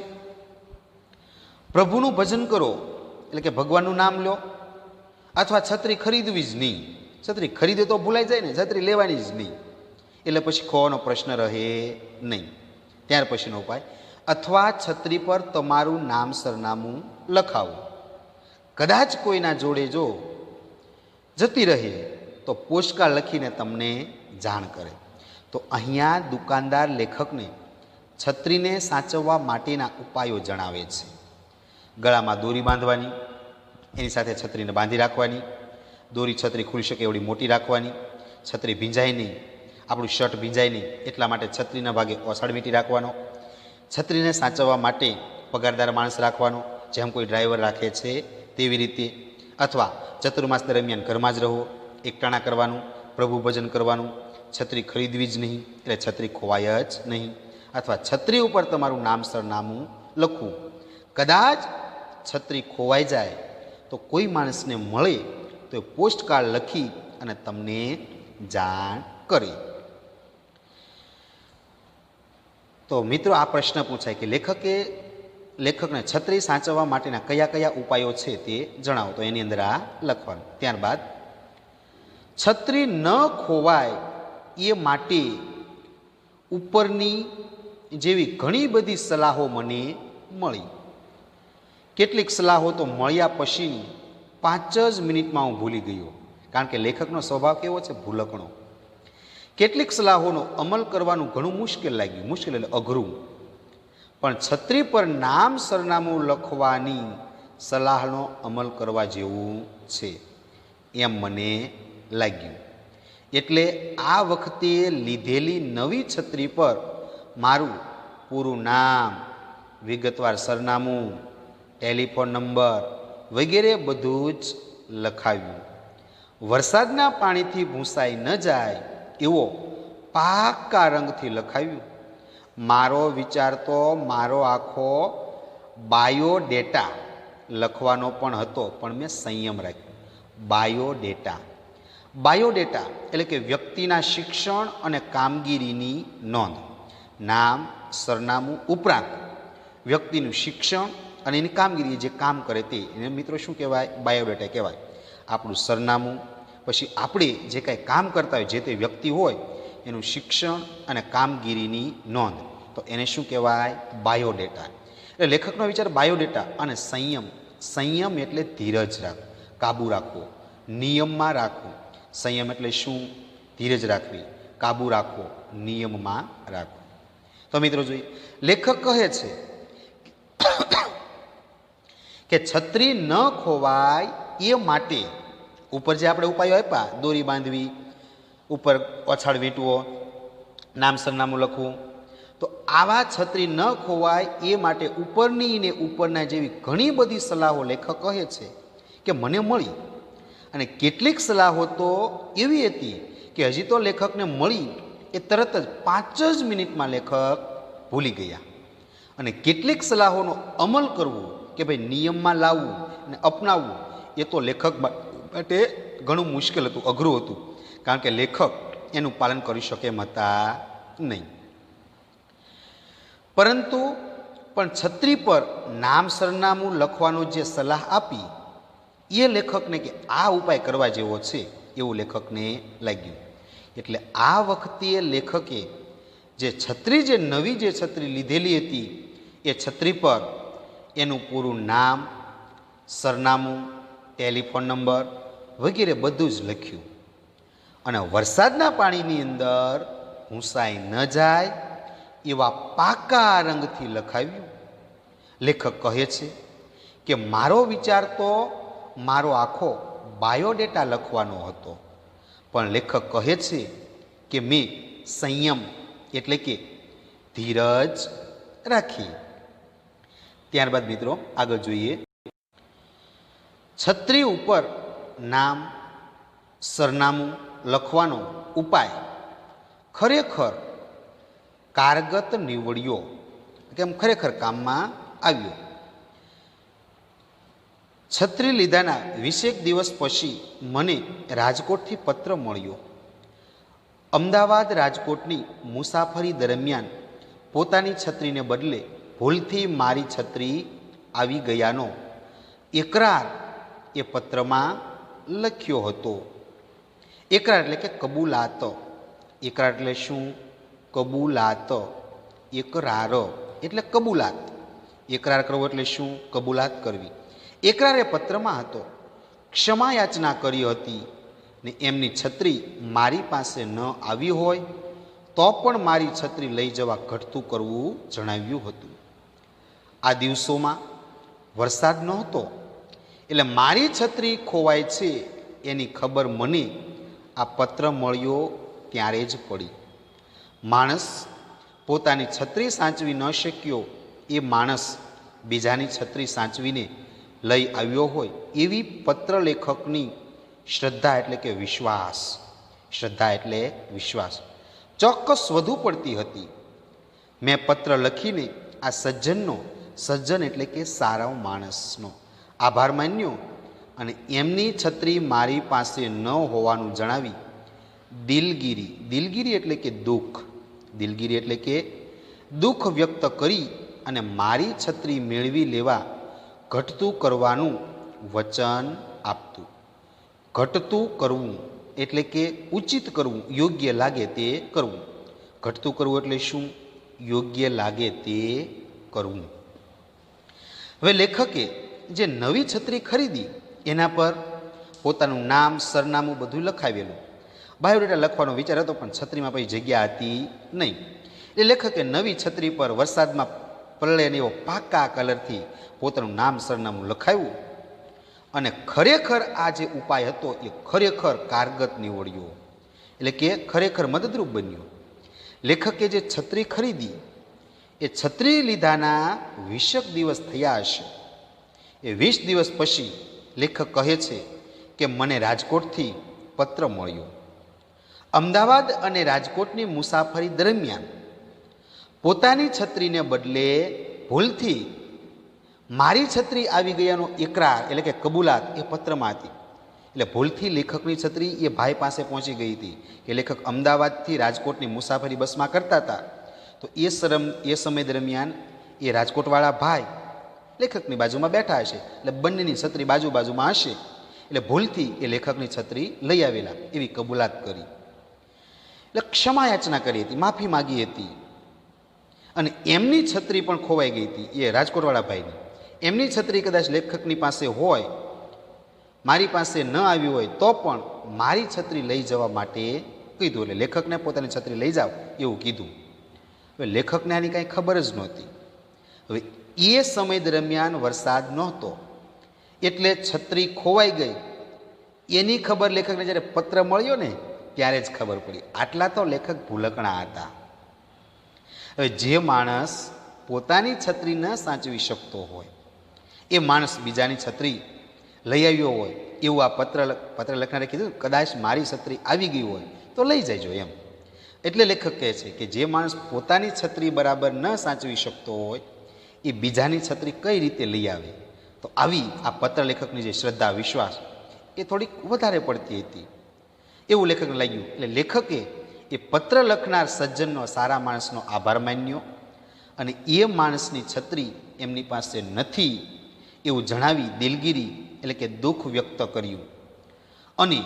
પ્રભુનું ભજન કરો એટલે કે ભગવાનનું નામ લો, અથવા છત્રી ખરીદવી જ નહીં. છત્રી ખરીદે તો ભૂલાઈ જાય ને, છત્રી લેવાની જ નહીં, એટલે પછી ખોવાનો પ્રશ્ન રહે નહીં. ત્યાર પછીનો ઉપાય, અથવા છત્રી પર તમારું નામ સરનામું લખાવો. કદાચ કોઈના જોડે જો જતી રહે તો પોસ્ટકાર્ડ લખીને તમને જાણ કરે. તો અહીંયા દુકાનદાર લેખકને છત્રીને સાચવવા માટેના ઉપાયો જણાવે છે. ગળામાં દોરી બાંધવાની, એની સાથે છત્રીને બાંધી રાખવાની, દોરી છત્રી ખુલી શકે એવડી મોટી રાખવાની, છત્રી ભીંજાય નહીં, આપણું શર્ટ ભીંજાય નહીં એટલા માટે છત્રીના ભાગે ઓસાડ વીંટી રાખવાનો, છત્રીને સાચવવા માટે પગારદાર માણસ રાખવાનો, જેમ કોઈ ડ્રાઈવર રાખે છે તેવી રીતે. અથવા ચતુર્માસ દરમિયાન ઘરમાં જ રહો, એકટાણા કરવાનું, પ્રભુ ભજન કરવાનું, છત્રી ખરીદવી જ નહીં એટલે છત્રી ખોવાય જ નહીં. અથવા છત્રી ઉપર તમારું નામ સરનામું લખવું. કદાચ છત્રી ખોવાઈ જાય તો કોઈ માણસને મળે તો એ પોસ્ટકાર્ડ લખી અને તમને જાણ કરે. તો મિત્રો, આ પ્રશ્ન પૂછાય કે લેખકને છત્રી સાચવવા માટેના કયા કયા ઉપાયો છે તે જણાવો. તો એની અંદર આ લખવાનું. ત્યારબાદ છત્રી ન ખોવાય એ માટે ઉપરની જેવી ઘણી બધી સલાહો મને મળી. કેટલીક સલાહો તો મળ્યા પછી 5 જ મિનિટમાં હું ભૂલી ગયો, કારણ કે લેખકનો સ્વભાવ કેવો છે, ભૂલકણો. કેટલીક સલાહોનો અમલ કરવાનું ઘણું મુશ્કેલ લાગ્યું, મુશ્કેલ એટલે અઘરું, પણ છત્રી પર નામ સરનામું લખવાની સલાહનો અમલ કરવા જેવું છે એમ મને લાગ્યું. એટલે આ વખતે લીધેલી નવી છત્રી પર મારું પૂરું નામ, વિગતવાર સરનામું, ટેલિફોન નંબર વગેરે બધું જ લખાવ્યું. વરસાદના પાણીથી ભૂંસાઈ ન જાય એવો પાકા રંગથી લખાવ્યું. મારો વિચાર તો મારો આખો બાયોડેટા લખવાનો પણ હતો, પણ મેં સંયમ રાખ્યો. બાયોડેટા, બાયોડેટા એટલે કે વ્યક્તિના શિક્ષણ અને કામગીરીની નોંધ. નામ, સરનામું ઉપરાંત વ્યક્તિનું શિક્ષણ અને એની કામગીરી જે કામ કરે તે એને મિત્રો શું કહેવાય? બાયોડેટા કહેવાય. આપણું સરનામું, પછી આપણે જે કાંઈ કામ કરતા હોય જે તે વ્યક્તિ હોય એનું શિક્ષણ અને કામગીરીની નોંધ, તો એને શું કહેવાય? બાયોડેટા. એટલે લેખકનો વિચાર બાયોડેટા અને સંયમ. સંયમ એટલે ધીરજ રાખવો, કાબુ રાખવો, નિયમમાં રાખવું. સંયમ એટલે શું? ધીરજ રાખવી, કાબુ રાખવો, નિયમમાં રાખવો. તો મિત્રો જોઈએ, લેખક કહે છે કે છત્રી ન ખોવાય એ માટે ઉપર જે આપણે ઉપાયો આપ્યા, દોરી બાંધવી, ઉપર ઓછાળ વીંટવો, નામ સરનામું લખવું, તો આવા છત્રી ન ખોવાય એ માટે ઉપરની ને ઉપરના જેવી ઘણી બધી સલાહો લેખક કહે છે કે મને મળી. અને કેટલીક સલાહો તો એવી હતી કે હજી તો લેખકને મળી એ તરત જ 5 જ મિનિટમાં લેખક ભૂલી ગયા. અને કેટલીક સલાહોનો અમલ કરવો કે ભાઈ નિયમમાં લાવવું અને અપનાવવું એ તો લેખક માટે ઘણું મુશ્કેલ હતું, અઘરું હતું, કારણ કે લેખક એનું પાલન કરી શકે એમ હતા નહીં. પરંતુ પણ છત્રી પર નામ સરનામું લખવાનો જે સલાહ આપી એ લેખકને કે આ ઉપાય કરવા જેવો છે એવું લેખકને લાગ્યું. એટલે આ વખતે લેખકે જે છત્રી, જે નવી જે છત્રી લીધેલી હતી એ છત્રી પર એનું પૂરું નામ, સરનામું, ટેલિફોન નંબર વગેરે બધું જ લખ્યું. અને વરસાદના પાણીની અંદર ભૂંસાઈ ન જાય એવા પાકા રંગથી લખાવ્યું. લેખક કહે છે કે મારો વિચાર તો મારો આખો બાયોડેટા લખવાનો હતો, પણ લેખક કહે છે કે મેં સંયમ એટલે કે ધીરજ રાખી. ત્યારબાદ મિત્રો આગળ જોઈએ, છત્રી ઉપર નામ સરનામું લખવાનો ઉપાય ખરેખર કારગત નીવડ્યો, કેમ ખરેખર કામમાં આવ્યો. છત્રી લીધાના 20 દિવસ પછી મને રાજકોટથી પત્ર મળ્યો. અમદાવાદ રાજકોટની મુસાફરી દરમિયાન પોતાની છત્રીને બદલે ભૂલથી મારી છત્રી આવી ગયાનો એકરાર એ પત્રમાં લખ્યો હતો. એકરાર એટલે કે કબૂલાત. એકરાર એટલે શું? કબૂલાત. એકરાર એટલે કબૂલાત. એકરાર કરવો એટલે શું? કબૂલાત કરવી. એકરાર એ પત્રમાં હતો. ક્ષમા યાચના કરી હતી ને એમની છત્રી મારી પાસે ન આવી હોય તો પણ મારી છત્રી લઈ જવા ઘટતું કરવું જણાવ્યું હતું. આ દિવસોમાં વરસાદ નહોતો એટલે મારી છત્રી ખોવાય છે એની ખબર મને આ પત્ર મળ્યો ત્યારે જ પડી. માણસ પોતાની છત્રી સાચવી ન શક્યો એ માણસ બીજાની છત્રી સાચવીને લઈ આવ્યો હોય એવી પત્ર લેખકની શ્રદ્ધા એટલે કે વિશ્વાસ, શ્રદ્ધા એટલે વિશ્વાસ ચોક્કસ વધુ પડતી હતી. મેં પત્ર લખીને આ સજ્જનનો, સજ્જન એટલે કે સારા માણસનો આભાર માન્યો અને એમની છત્રી મારી પાસે ન હોવાનું જણાવી દિલગીરી, દિલગીરી એટલે કે દુઃખ, દિલગીરી એટલે કે દુઃખ વ્યક્ત કરી અને મારી છત્રી મેળવી લેવા ઘટતું કરવાનું વચન આપતું. ઘટતું કરવું એટલે કે ઉચિત કરવું, યોગ્ય લાગે તે કરવું. ઘટતું કરવું એટલે શું? યોગ્ય લાગે તે કરવું. હવે લેખકે જે નવી છત્રી ખરીદી એના પર પોતાનું નામ, સરનામું બધું લખાવેલું. બાયોડેટા લખવાનો વિચાર હતો પણ છત્રીમાં પછી જગ્યા હતી નહીં. એ લેખકે નવી છત્રી પર વરસાદમાં પલળે એવો પાકા કલરથી પોતાનું નામ, સરનામું લખાવ્યું અને ખરેખર આ જે ઉપાય હતો એ ખરેખર કારગત નીવડ્યો, એટલે કે ખરેખર મદદરૂપ બન્યો. લેખકે જે છત્રી ખરીદી એ છત્રી લીધાના 20 દિવસ થયા હશે. એ 20 દિવસ પછી લેખક કહે છે કે મને રાજકોટથી પત્ર મળ્યો. અમદાવાદ અને રાજકોટની મુસાફરી દરમિયાન પોતાની છત્રીને બદલે ભૂલથી મારી છત્રી આવી ગયાનો એકરાર એટલે કે કબૂલાત એ પત્રમાં હતી. એટલે ભૂલથી લેખકની છત્રી એ ભાઈ પાસે પહોંચી ગઈ હતી કે લેખક અમદાવાદથી રાજકોટની મુસાફરી બસમાં કરતા હતા. તો એ સમય દરમિયાન એ રાજકોટવાળા ભાઈ લેખકની બાજુમાં બેઠા હશે, એટલે બંનેની છત્રી બાજુમાં હશે, એટલે ભૂલથી એ લેખકની છત્રી લઈ આવેલા એવી કબૂલાત કરી. એટલે ક્ષમા યાચના કરી હતી, માફી માગી હતી. અને એમની છત્રી પણ ખોવાઈ ગઈ હતી, એ રાજકોટવાળા ભાઈની. એમની છત્રી કદાચ લેખકની પાસે હોય, મારી પાસે ન આવી હોય તો પણ મારી છત્રી લઈ જવા માટે કીધું. એટલે લેખકને પોતાની છત્રી લઈ જાઓ એવું કીધું. હવે લેખકને આની કાંઈ ખબર જ નહોતી. હવે એ સમય દરમિયાન વરસાદ નહોતો, એટલે છત્રી ખોવાઈ ગઈ એની ખબર લેખકને જ્યારે પત્ર મળ્યો ને ત્યારે જ ખબર પડી. આટલા તો લેખક ભૂલકણા હતા. હવે જે માણસ પોતાની છત્રી ન સાચવી શકતો હોય, એ માણસ બીજાની છત્રી લઈ આવ્યો હોય એવું આ પત્ર લખનારે કીધું. કદાચ મારી છત્રી આવી ગઈ હોય તો લઈ જજો એમ. એટલે લેખક કહે છે કે જે માણસ પોતાની છત્રી બરાબર ન સાચવી શકતો હોય એ બીજાની છત્રી કઈ રીતે લઈ આવે. તો આવી આ પત્ર લેખકની જે શ્રદ્ધા વિશ્વાસ એ થોડીક વધારે પડતી હતી એવું લેખકને લાગ્યું. એટલે લેખકે એ પત્ર લખનાર સજ્જનનો, સારા માણસનો આભાર માન્યો અને એ માણસની છત્રી એમની પાસે નથી એવું જણાવી દિલગીરી એટલે કે દુઃખ વ્યક્ત કર્યું. અને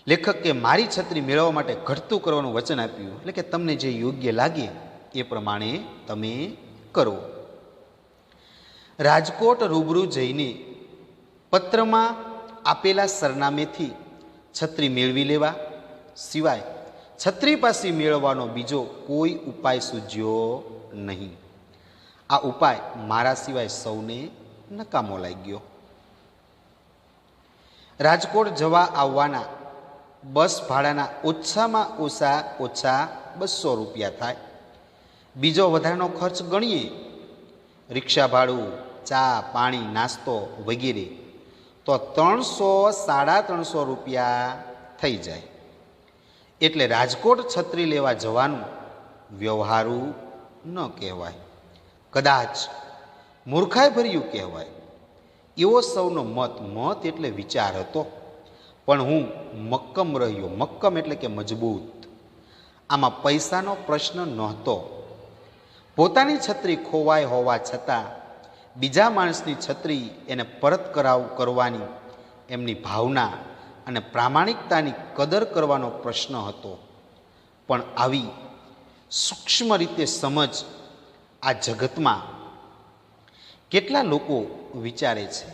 લેખકે મારી છત્રી મેળવવા માટે ઘટતું કરવાનું વચન આપ્યું. એટલે કે તમને જે યોગ્ય લાગે એ પ્રમાણે તમે કરો. રાજકોટ રૂબરૂ જઈને પત્રમાં આપેલા સરનામેથી છત્રી મેળવી લેવા સિવાય છત્રી પાછી મેળવવાનો બીજો કોઈ ઉપાય સૂઝ્યો નહીં. આ ઉપાય મારા સિવાય સૌને નકામો લાગ્યો. રાજકોટ જવા આવવાના બસ ભાડાના ઓછામાં ઓછા 200 રૂપિયા થાય. બીજો વધારાનો ખર્ચ ગણીએ, રિક્ષા ભાડું, ચા પાણી નાસ્તો વગેરે, તો 300-350 રૂપિયા થઈ જાય. એટલે રાજકોટ છત્રી લેવા જવાનું વ્યવહારું ન કહેવાય, કદાચ મૂર્ખાઈ ભર્યું કહેવાય. એવો સૌનો મત એટલે વિચાર હતો. પણ હું મક્કમ રહ્યો. મક્કમ એટલે કે મજબૂત. આમાં પૈસાનો પ્રશ્ન નહોતો. પોતાની છત્રી ખોવાય હોવા છતાં બીજા માણસની છત્રી એને પરત કરવાની એમની ભાવના અને પ્રામાણિકતાની કદર કરવાનો પ્રશ્ન હતો. પણ આવી સૂક્ષ્મ રીતે સમજ આ જગતમાં કેટલા લોકો વિચારે છે.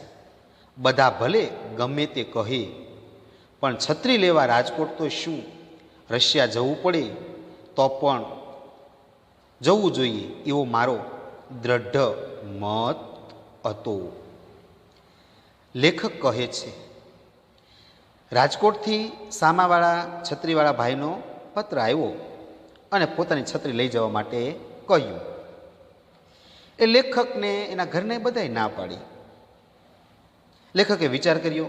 બધા ભલે ગમે તે કહે, પણ છત્રી લેવા રાજકોટ તો શું રશિયા જવું પડે તો પણ જવું જોઈએ એવો મારો દ્રઢ મત હતો. લેખક કહે છે, રાજકોટથી સામાવાળા છત્રીવાળા ભાઈનો પત્ર આવ્યો અને પોતાની છત્રી લઈ જવા માટે કહ્યું. એ લેખકને એના ઘરને બધાય ના પાડી. લેખકે વિચાર કર્યો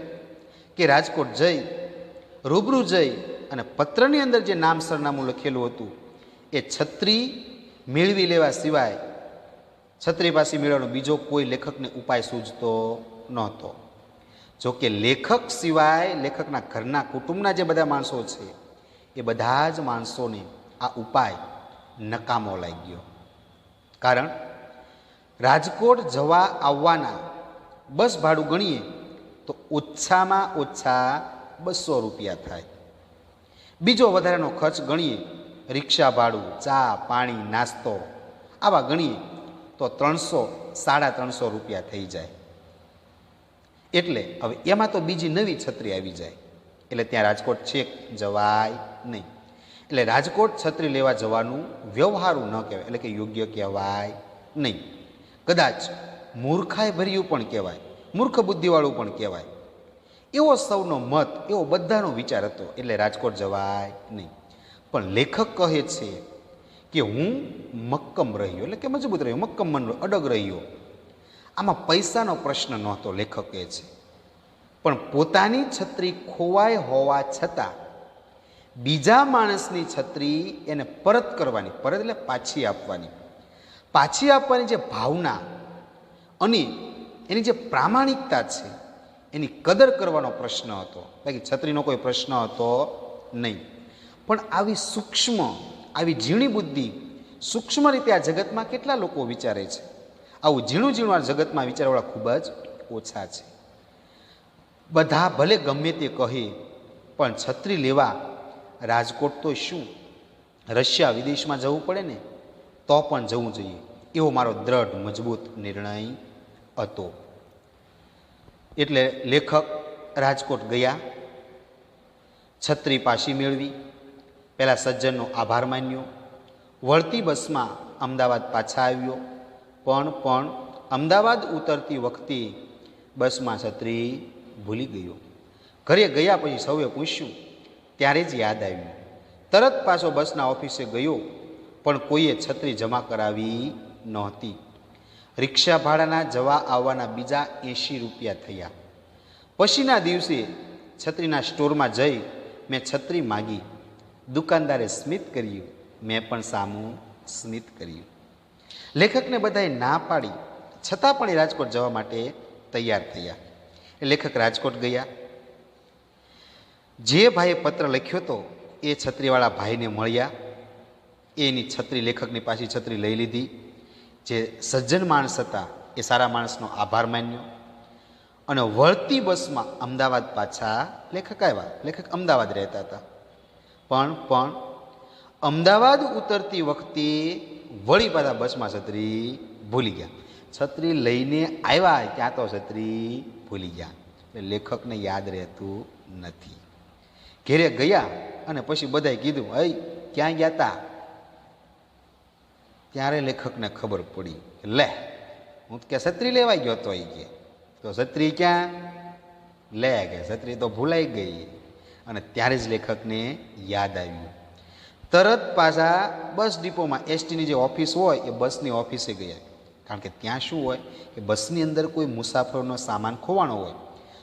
કે રાજકોટ જઈ રૂબરૂ જઈ અને પત્રની અંદર જે નામ સરનામું લખેલું હતું એ છત્રી મેળવી લેવા સિવાય છત્રી પાછી મેળવવાનો બીજો કોઈ લેખકને ઉપાય સૂઝતો નહોતો. જોકે લેખક સિવાય લેખકના ઘરના કુટુંબના જે બધા માણસો છે એ બધા જ માણસોને આ ઉપાય નકામો લાગ્યો. કારણ રાજકોટ જવા આવવાના બસ ભાડું ગણીએ તો ઓછામાં ઓછા 200 રૂપિયા થાય. બીજો વધારાનો ખર્ચ ગણીએ, રિક્ષા ભાડું, ચા પાણી નાસ્તો આવા ગણીએ તો 300-350 રૂપિયા થઈ જાય. એટલે હવે એમાં તો બીજી નવી છત્રી આવી જાય. એટલે ત્યાં રાજકોટ છેક જવાય નહીં. એટલે રાજકોટ છત્રી લેવા જવાનું વ્યવહારું ન કહેવાય, એટલે કે યોગ્ય કહેવાય નહીં. કદાચ મૂર્ખાઈ ભર્યું પણ કહેવાય, મૂર્ખ બુદ્ધિવાળું પણ કહેવાય. એવો સૌનો મત, એવો બધાનો વિચાર હતો. એટલે રાજકોટ જવાય નહીં. પણ લેખક કહે છે કે હું મક્કમ રહ્યો, એટલે કે મજબૂત રહ્યો, મક્કમ મન અડગ રહ્યો. આમાં પૈસાનો પ્રશ્ન નહોતો, લેખક કહે છે. પણ પોતાની છત્રી ખોવાય હોવા છતાં બીજા માણસની છત્રી એને પરત કરવાની, પરત એટલે પાછી આપવાની જે ભાવના અને એની જે પ્રામાણિકતા છે એની કદર કરવાનો પ્રશ્ન હતો, બાકી છત્રીનો કોઈ પ્રશ્ન હતો નહીં. પણ આવી સૂક્ષ્મ, આવી ઝીણી બુદ્ધિ સૂક્ષ્મ રીતે આ જગતમાં કેટલા લોકો વિચારે છે? આવું ઝીણું ઝીણું આ જગતમાં વિચારવાળા ખૂબ જ ઓછા છે. બધા ભલે ગમે તે કહે, પણ છત્રી લેવા રાજકોટ તો શું, રશિયા વિદેશમાં જવું પડે ને તો પણ જવું જોઈએ, એવો મારો દ્રઢ મજબૂત નિર્ણય હતો. એટલે લેખક રાજકોટ ગયા, છત્રી પાછી મેળવી, પહેલાં સજ્જનનો આભાર માન્યો, વળતી બસમાં અમદાવાદ પાછા આવ્યો. પણ અમદાવાદ ઉતરતી વખતે બસમાં છત્રી ભૂલી ગયો. ઘરે ગયા પછી સૌએ પૂછ્યું ત્યારે જ યાદ આવ્યું. તરત પાછો બસના ઓફિસે ગયો, પણ કોઈએ છત્રી જમા કરાવી નહોતી. રિક્ષા ભાડાના જવા આવવાના બીજા 80 રૂપિયા થયા. પછીના દિવસે છત્રીના સ્ટોરમાં જઈ મેં છત્રી માગી. દુકાનદારે સ્મિત કર્યું, મેં પણ સામું સ્મિત કર્યું. લેખકને બધાએ ના પાડી, છતાં પણ એ રાજકોટ જવા માટે તૈયાર થયા. એ લેખક રાજકોટ ગયા. જે ભાઈએ પત્ર લખ્યો હતો એ છત્રીવાળા ભાઈને મળ્યા. એની છત્રી, લેખકની પાછી છત્રી લઈ લીધી. જે સજ્જન માણસ હતા એ સારા માણસનો આભાર માન્યો અને વળતી બસમાં અમદાવાદ પાછા લેખક આવ્યા. લેખક અમદાવાદ રહેતા હતા, પણ અમદાવાદ ઉતરતી વખતે વળી પાછા બસમાં છત્રી ભૂલી ગયા. છત્રી લઈને આવ્યા ત્યાં તો છત્રી ભૂલી ગયા. એટલે લેખકને યાદ રહેતું નથી. ઘેરે ગયા અને પછી બધાએ કીધું, હઈ ક્યાં ગયા તા? ત્યારે લેખકને ખબર પડી, લે હું કે છત્રી લેવાઈ ગયો તો એ કે તો છત્રી ક્યાં? લે કે છત્રી તો ભૂલાઈ ગઈ. અને ત્યારે જ લેખકને યાદ આવ્યું. તરત પાછા બસ ડિપોમાં એસટીની જે ઓફિસ હોય એ બસની ઓફિસે ગયા. કારણ કે ત્યાં શું હોય કે બસની અંદર કોઈ મુસાફરોનો સામાન ખોવાનો હોય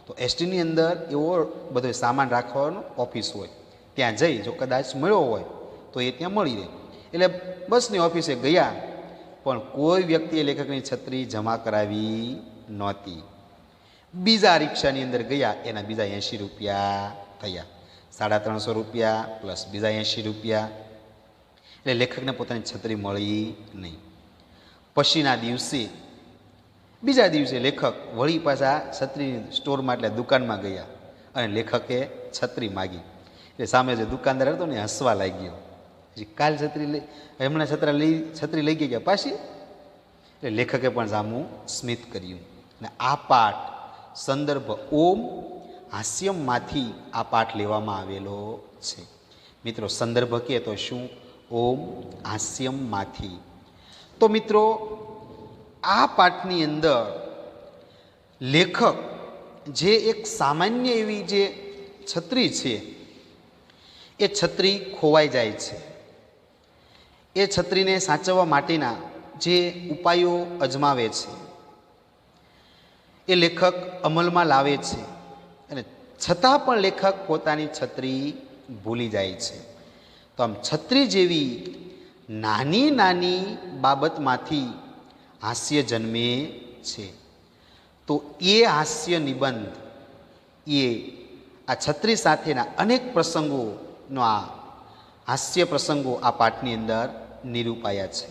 તો એસટીની અંદર એવો બધો સામાન રાખવાનો ઓફિસ હોય. ત્યાં જઈ જો કદાચ મળ્યો હોય તો એ ત્યાં મળી રહે. એટલે બસની ઓફિસે ગયા, પણ કોઈ વ્યક્તિએ લેખકની છત્રી જમા કરાવી નહોતી. બીજા રિક્ષાની અંદર ગયા, એના બીજા 80 રૂપિયા થયા. 350 રૂપિયા પ્લસ બીજા 80 રૂપિયા. એટલે લેખકને પોતાની છત્રી મળી નહીં. પછીના દિવસે, બીજા દિવસે લેખક વળી પાછા છત્રી સ્ટોરમાં એટલે દુકાનમાં ગયા અને લેખકે છત્રી માગી. એટલે સામે જે દુકાનદાર હતો ને હસવા લાગ્યો. કાલ છત્રી લઈ, હમણાં છત્રી લઈ ગયા પાછી. એટલે લેખકે પણ સામું સ્મિત કર્યું. અને આ પાઠ સંદર્ભ ઓમ હાસ્યમમાંથી આ પાઠ લેવામાં આવેલો છે. મિત્રો સંદર્ભ કહે તો શું? ઓમ હાસ્યમમાંથી. તો મિત્રો આ પાઠની અંદર લેખક જે એક સામાન્ય એવી જે છત્રી છે એ છત્રી ખોવાઈ જાય છે. એ છત્રીને સાચવવા માટેના જે ઉપાયો અજમાવે છે એ લેખક અમલમાં લાવે છે, અને છતાં પણ લેખક પોતાની છત્રી ભૂલી જાય છે. તો આમ છત્રી જેવી નાની નાની બાબતમાંથી હાસ્ય જન્મે છે. તો એ હાસ્ય નિબંધ, એ આ છત્રી સાથેના અનેક પ્રસંગોનો આ હાસ્ય પ્રસંગો આ પાઠની અંદર નિરૂપાયા છે.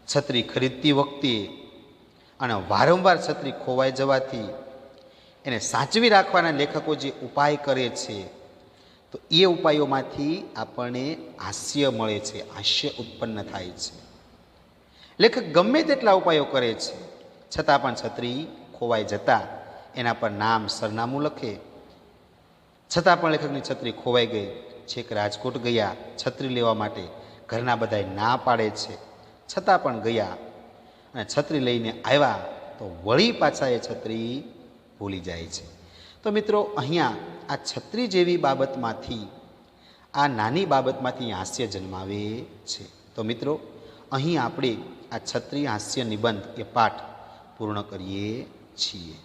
છત્રી ખરીદતી વખતે અને વારંવાર છત્રી ખોવાઈ જવાથી એને સાચવી રાખવાના લેખકો જે ઉપાય કરે છે, તો એ ઉપાયોમાંથી આપણને હાસ્ય મળે છે, હાસ્ય ઉત્પન્ન થાય છે. લેખક ગમે તેટલા ઉપાયો કરે છે, છતાં પણ છત્રી ખોવાઈ જતા એના પર નામ સરનામું લખે. છતાં પણ લેખકની છત્રી ખોવાઈ ગઈ. છેક રાજકોટ ગયા છત્રી લેવા માટે. ઘરના બધાએ ના પાડે છે, છતાં પણ ગયા અને છત્રી લઈને આવ્યા તો વળી પાછા એ છત્રી ભૂલી જાય છે. તો મિત્રો અહીંયા આ છત્રી જેવી બાબતમાંથી, આ નાની બાબતમાંથી હાસ્ય જન્માવે છે. તો મિત્રો અહીં આપણે આ છત્રી હાસ્ય નિબંધ એ પાઠ પૂર્ણ કરીએ છીએ.